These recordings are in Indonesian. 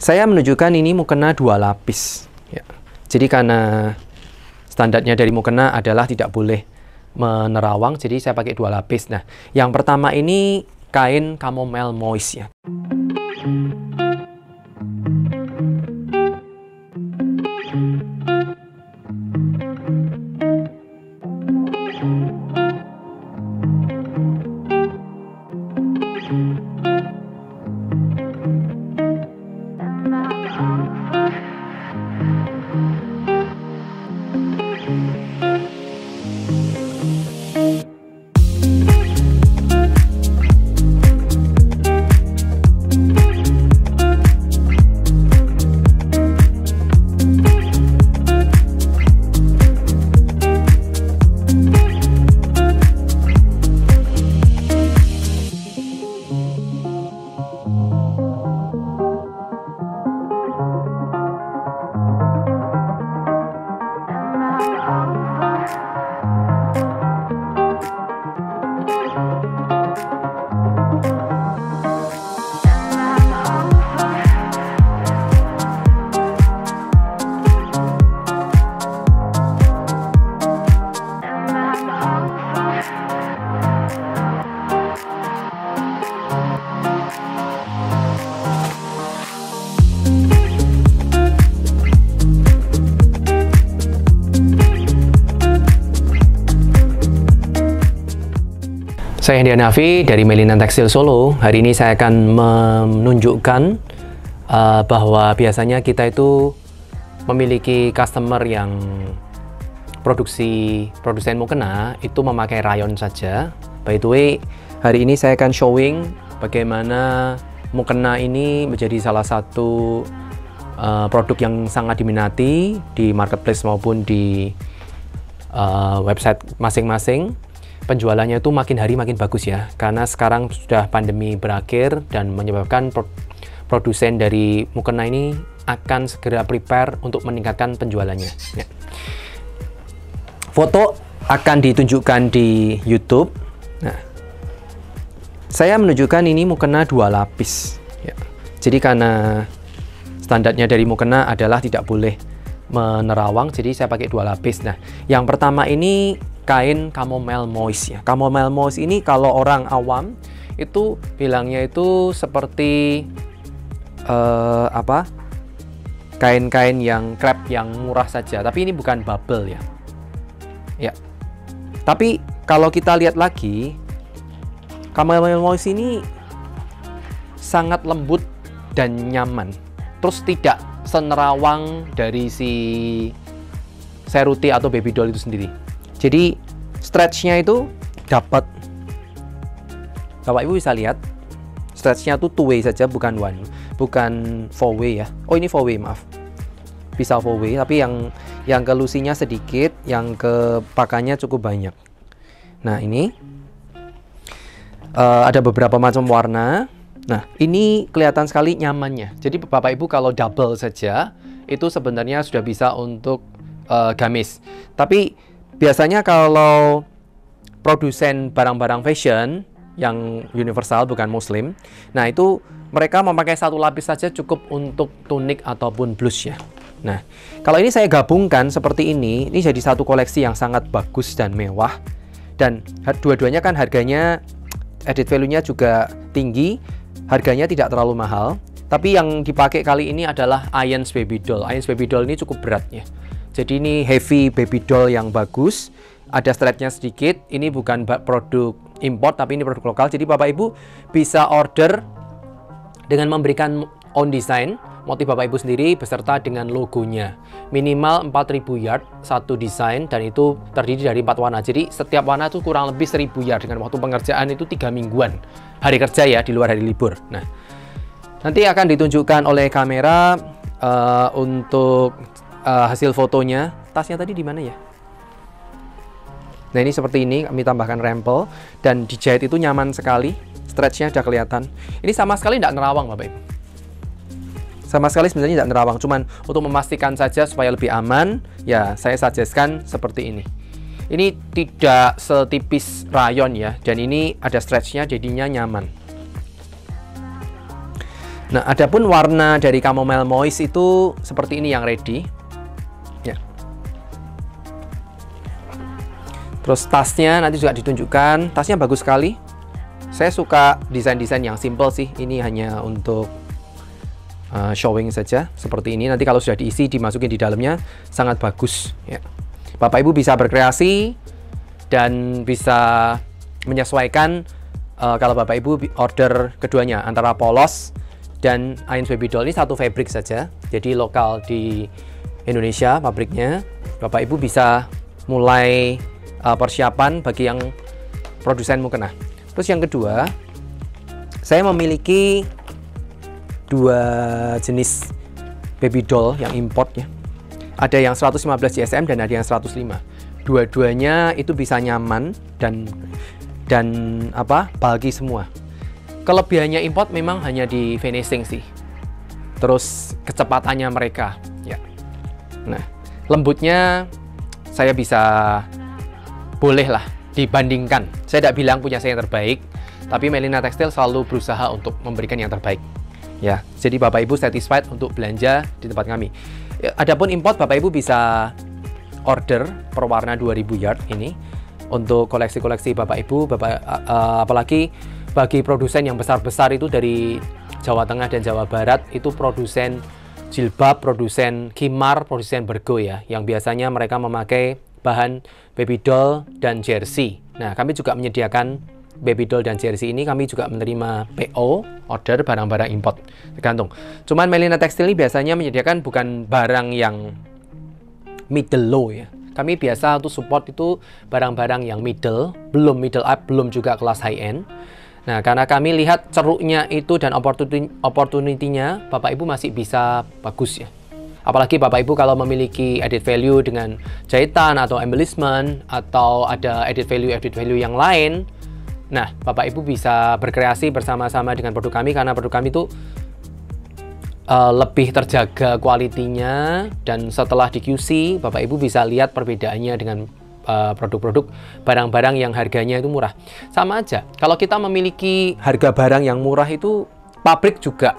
Saya menunjukkan ini mukena 2 lapis. Ya. Jadi karena standarnya dari mukena adalah tidak boleh menerawang, jadi saya pakai 2 lapis. Nah, yang pertama ini kain chamomile moist ya. Saya Hendy Hanafi dari Melinan Tekstil Solo. Hari ini saya akan menunjukkan bahwa biasanya kita itu memiliki customer yang produsen mukena itu memakai rayon saja. By the way, hari ini saya akan showing bagaimana mukena ini menjadi salah satu produk yang sangat diminati di marketplace maupun di website masing-masing. Penjualannya itu makin hari makin bagus ya, karena sekarang sudah pandemi berakhir dan menyebabkan produsen dari mukena ini akan segera prepare untuk meningkatkan penjualannya ya. Foto akan ditunjukkan di YouTube. Nah, saya menunjukkan ini mukena 2 lapis ya. Jadi karena standarnya dari mukena adalah tidak boleh menerawang, jadi saya pakai 2 lapis. Nah, yang pertama ini kain chamomile moist ya. Chamomile moist ini kalau orang awam itu bilangnya itu seperti kain-kain yang crepe yang murah saja, tapi ini bukan bubble ya. Ya. Tapi kalau kita lihat lagi, chamomile moist ini sangat lembut dan nyaman. Terus tidak senerawang dari si Ceruti atau baby doll itu sendiri. Jadi stretchnya itu dapat, Bapak Ibu bisa lihat stretchnya tuh 2 way saja, bukan 4 way ya. Oh, ini 4 way, maaf. Bisa 4 way, tapi yang ke lusinya sedikit, yang ke pakannya cukup banyak. Nah, ini ada beberapa macam warna. Nah, ini kelihatan sekali nyamannya. Jadi Bapak Ibu kalau double saja itu sebenarnya sudah bisa untuk gamis. Tapi biasanya kalau produsen barang-barang fashion yang universal bukan muslim, nah itu mereka memakai 1 lapis saja cukup untuk tunik ataupun blus ya. Nah, kalau ini saya gabungkan seperti ini jadi satu koleksi yang sangat bagus dan mewah. Dan dua-duanya kan harganya, added value-nya juga tinggi, harganya tidak terlalu mahal. Tapi yang dipakai kali ini adalah Ions Baby Doll. Ions Baby Doll ini cukup berat ya. Jadi ini heavy baby doll yang bagus, ada stretchnya sedikit. Ini bukan produk import, tapi ini produk lokal. Jadi Bapak Ibu bisa order dengan memberikan own design motif Bapak Ibu sendiri beserta dengan logonya. Minimal 4000 yard satu desain, dan itu terdiri dari 4 warna. Jadi setiap warna itu kurang lebih 1000 yard dengan waktu pengerjaan itu 3 mingguan. Hari kerja ya, di luar hari libur. Nah, nanti akan ditunjukkan oleh kamera untuk hasil fotonya. Tasnya tadi di mana ya? Nah, ini seperti ini, kami tambahkan rempel dan dijahit itu nyaman sekali. Stretchnya sudah kelihatan. Ini sama sekali tidak nerawang, Bapak Ibu. Sama sekali sebenarnya tidak nerawang, cuman untuk memastikan saja supaya lebih aman, ya saya suggestkan seperti ini. Ini tidak setipis rayon ya, dan ini ada stretchnya jadinya nyaman. Nah, adapun warna dari Chamomile Moist itu seperti ini yang ready. Ya. Terus tasnya nanti juga ditunjukkan. Tasnya bagus sekali. Saya suka desain-desain yang simple sih. Ini hanya untuk showing saja seperti ini. Nanti kalau sudah diisi, dimasukin di dalamnya, sangat bagus. Ya. Bapak Ibu bisa berkreasi dan bisa menyesuaikan kalau Bapak Ibu order keduanya antara polos dan Ains Baby Doll. Ini satu fabric saja, jadi lokal di Indonesia pabriknya. Bapak Ibu bisa mulai persiapan bagi yang produsen mukena. Terus yang kedua, saya memiliki dua jenis baby doll yang import ya. Ada yang 115 GSM dan ada yang 105. Dua-duanya itu bisa nyaman dan bulky semua. Kelebihannya import memang hanya di finishing sih. Terus kecepatannya mereka ya. Nah, lembutnya saya bisa boleh lah dibandingkan. Saya tidak bilang punya saya yang terbaik, tapi Melina Textile selalu berusaha untuk memberikan yang terbaik. Ya, jadi Bapak Ibu satisfied untuk belanja di tempat kami. Adapun import, Bapak Ibu bisa order per warna 2000 yard ini untuk koleksi-koleksi Bapak Ibu, apalagi bagi produsen yang besar-besar itu dari Jawa Tengah dan Jawa Barat, itu produsen jilbab, produsen khimar, produsen bergo ya, yang biasanya mereka memakai bahan baby doll dan jersey. Nah, kami juga menyediakan baby doll dan jersey ini. Kami juga menerima PO, order barang-barang import, tergantung. Cuman Melina Textile ini biasanya menyediakan bukan barang yang middle low ya. Kami biasa untuk support itu barang-barang yang middle, belum middle up, belum juga kelas high end. Nah, karena kami lihat ceruknya itu dan opportunity-nya, Bapak Ibu masih bisa bagus ya. Apalagi Bapak Ibu kalau memiliki added value dengan jahitan atau embellishment, atau ada added value yang lain. Nah, Bapak Ibu bisa berkreasi bersama-sama dengan produk kami, karena produk kami itu lebih terjaga kualitinya, dan setelah di QC, Bapak Ibu bisa lihat perbedaannya dengan produk-produk barang-barang yang harganya itu murah. Sama aja, kalau kita memiliki harga barang yang murah itu, pabrik juga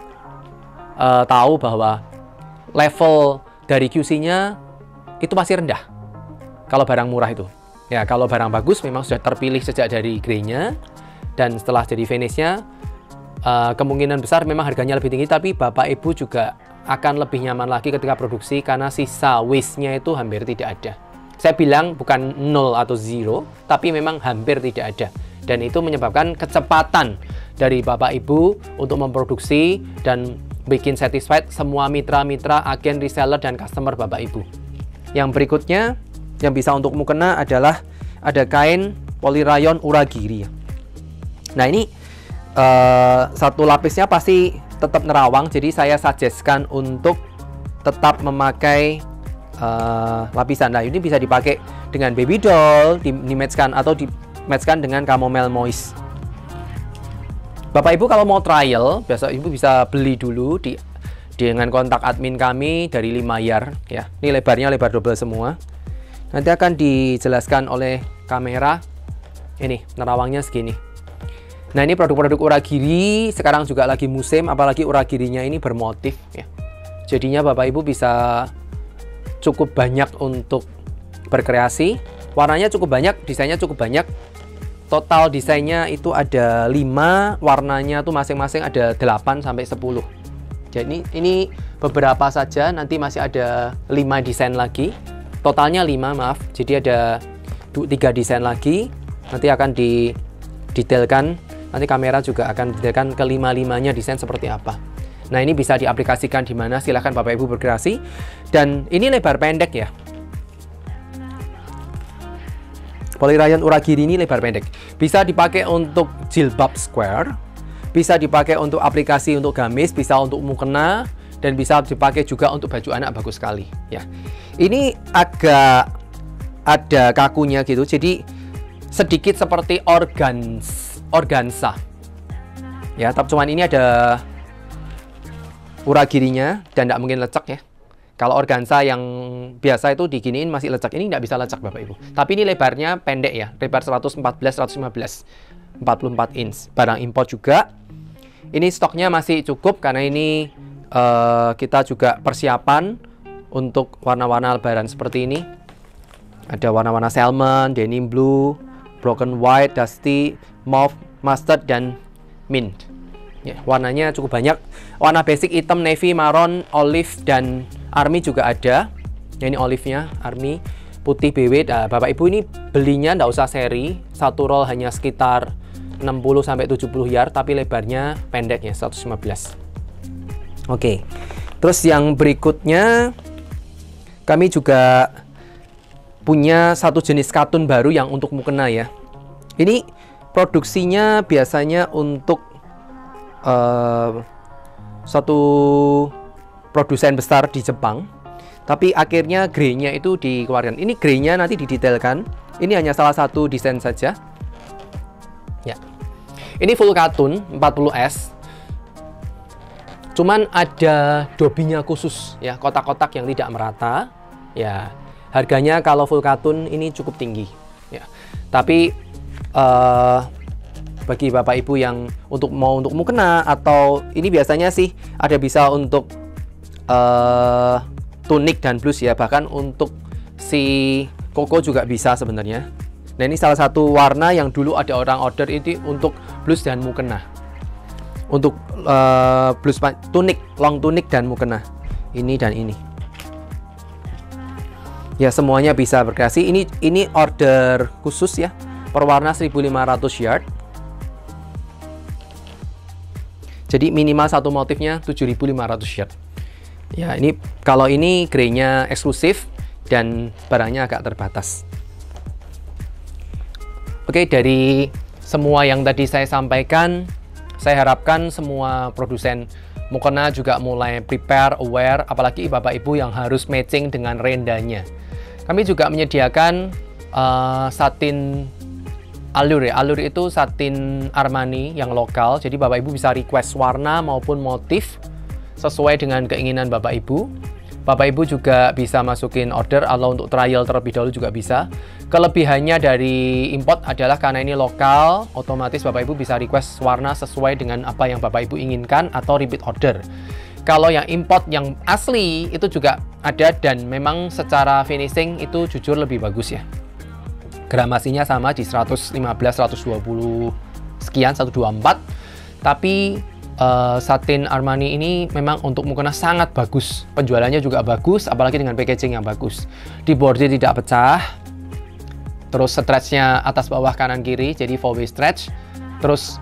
tahu bahwa level dari QC-nya itu masih rendah kalau barang murah itu. Ya, kalau barang bagus memang sudah terpilih sejak dari grey-nya, dan setelah jadi finish-nya kemungkinan besar memang harganya lebih tinggi, tapi Bapak Ibu juga akan lebih nyaman lagi ketika produksi karena sisa waste-nya itu hampir tidak ada. Saya bilang bukan 0 atau 0, tapi memang hampir tidak ada. Dan itu menyebabkan kecepatan dari Bapak Ibu untuk memproduksi dan bikin satisfied semua mitra-mitra, agen, reseller, dan customer Bapak Ibu. Yang berikutnya yang bisa untuk mukena adalah ada kain polirayon uragiri. Nah, ini satu lapisnya pasti tetap nerawang, jadi saya suggestkan untuk tetap memakai lapisan. Nah, ini bisa dipakai dengan baby doll, di-matchkan atau di-matchkan dengan Chamomile Moist. Bapak Ibu kalau mau trial, biasa Ibu bisa beli dulu dengan kontak admin kami dari 5 yard ya. Ini lebarnya lebar double semua. Nanti akan dijelaskan oleh kamera. Ini nerawangnya segini. Nah, ini produk-produk uragiri sekarang juga lagi musim, apalagi uragirinya ini bermotif ya. Jadinya Bapak Ibu bisa cukup banyak untuk berkreasi. Warnanya cukup banyak, desainnya cukup banyak. Total desainnya itu ada 5, warnanya tuh masing-masing ada 8 sampai 10. Jadi ini beberapa saja, nanti masih ada 5 desain lagi. Totalnya 5, maaf. Jadi ada 3 desain lagi. Nanti akan didetailkan. Nanti kamera juga akan didetailkan ke 5-5-nya desain seperti apa. Nah, ini bisa diaplikasikan di mana, silahkan Bapak Ibu berkreasi. Dan ini lebar pendek ya. Polirayon uragiri ini lebar pendek. Bisa dipakai untuk jilbab square, bisa dipakai untuk aplikasi untuk gamis, bisa untuk mukena, dan bisa dipakai juga untuk baju anak, bagus sekali ya. Ini agak ada kakunya gitu, jadi sedikit seperti organza ya, tapi cuman ini ada uragirinya dan tidak mungkin lecek ya. Kalau organza yang biasa itu diginiin masih lecek, ini tidak bisa lecek Bapak Ibu. Tapi ini lebarnya pendek ya, lebar 114, 115, 44 inch. Barang import juga. ini stoknya masih cukup karena ini kita juga persiapan untuk warna-warna lebaran seperti ini. Ada warna-warna salmon, denim blue, broken white, dusty, mauve, mustard, dan mint. Ya, warnanya cukup banyak. Warna basic hitam, navy, marron, olive, dan army juga ada. Ya, ini olive-nya, army, putih BW. Nah, Bapak Ibu ini belinya nggak usah seri. Satu roll hanya sekitar 60-70 yard, tapi lebarnya pendek ya, 115. Oke. Terus yang berikutnya, kami juga punya satu jenis katun baru yang untuk mukena ya. Ini produksinya biasanya untuk satu produsen besar di Jepang, tapi akhirnya grey-nya itu dikeluarkan. Ini grey-nya nanti didetailkan. Ini hanya salah satu desain saja. Ya. Ini full katun 40S. Cuman ada dobinya khusus ya, kotak-kotak yang tidak merata. Ya. Harganya kalau full katun ini cukup tinggi. Ya. Tapi bagi Bapak Ibu yang untuk mukena, atau ini biasanya sih ada bisa untuk tunik dan blus ya, bahkan untuk si koko juga bisa sebenarnya. Nah, ini salah satu warna yang dulu ada orang order ini untuk blus dan mukena, untuk blus tunik, long tunik dan mukena, ini dan ini ya, semuanya bisa berkreasi. Ini order khusus ya, per warna 1500 yard. Jadi minimal satu motifnya 7.500 yard. Ya, ini kalau ini grey-nya eksklusif dan barangnya agak terbatas. Oke, dari semua yang tadi saya sampaikan, saya harapkan semua produsen mukena juga mulai prepare, aware, apalagi Bapak Ibu yang harus matching dengan rendanya. Kami juga menyediakan satin Allure ya. Allure itu satin Armani yang lokal, jadi Bapak Ibu bisa request warna maupun motif sesuai dengan keinginan Bapak Ibu. Bapak Ibu juga bisa masukin order atau untuk trial terlebih dahulu juga bisa. Kelebihannya dari import adalah karena ini lokal, otomatis Bapak Ibu bisa request warna sesuai dengan apa yang Bapak Ibu inginkan atau repeat order. Kalau yang import yang asli itu juga ada, dan memang secara finishing itu jujur lebih bagus ya. Gramasinya sama di 115, 120 sekian, 124. Tapi satin Armani ini memang untuk mukena sangat bagus. Penjualannya juga bagus, apalagi dengan packaging yang bagus. Di bordir tidak pecah. Terus stretchnya atas bawah kanan kiri, jadi 4-way stretch. Terus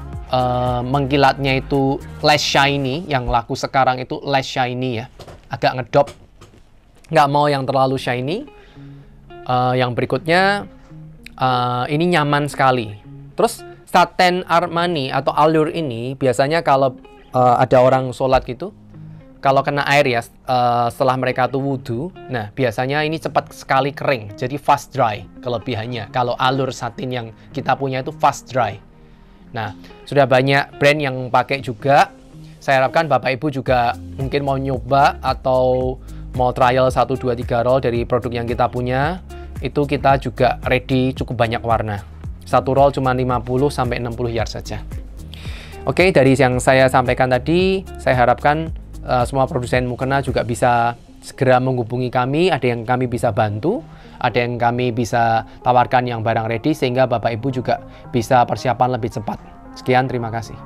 mengkilatnya itu less shiny, yang laku sekarang itu less shiny ya. Agak ngedop. Nggak mau yang terlalu shiny. Yang berikutnya, ini nyaman sekali. Terus satin Armani atau Allure ini biasanya kalau ada orang sholat gitu, kalau kena air ya, setelah mereka tuh wudhu, nah biasanya ini cepat sekali kering, jadi fast dry kelebihannya. Kalau Allure satin yang kita punya itu fast dry. Nah, sudah banyak brand yang pakai juga. Saya harapkan Bapak Ibu juga mungkin mau nyoba atau mau trial 1, 2, 3 roll dari produk yang kita punya. Itu kita juga ready cukup banyak warna. Satu roll cuma 50-60 yard saja. Oke, dari yang saya sampaikan tadi, saya harapkan semua produsen mukena juga bisa segera menghubungi kami. Ada yang kami bisa bantu, ada yang kami bisa tawarkan yang barang ready, sehingga Bapak Ibu juga bisa persiapan lebih cepat. Sekian, terima kasih.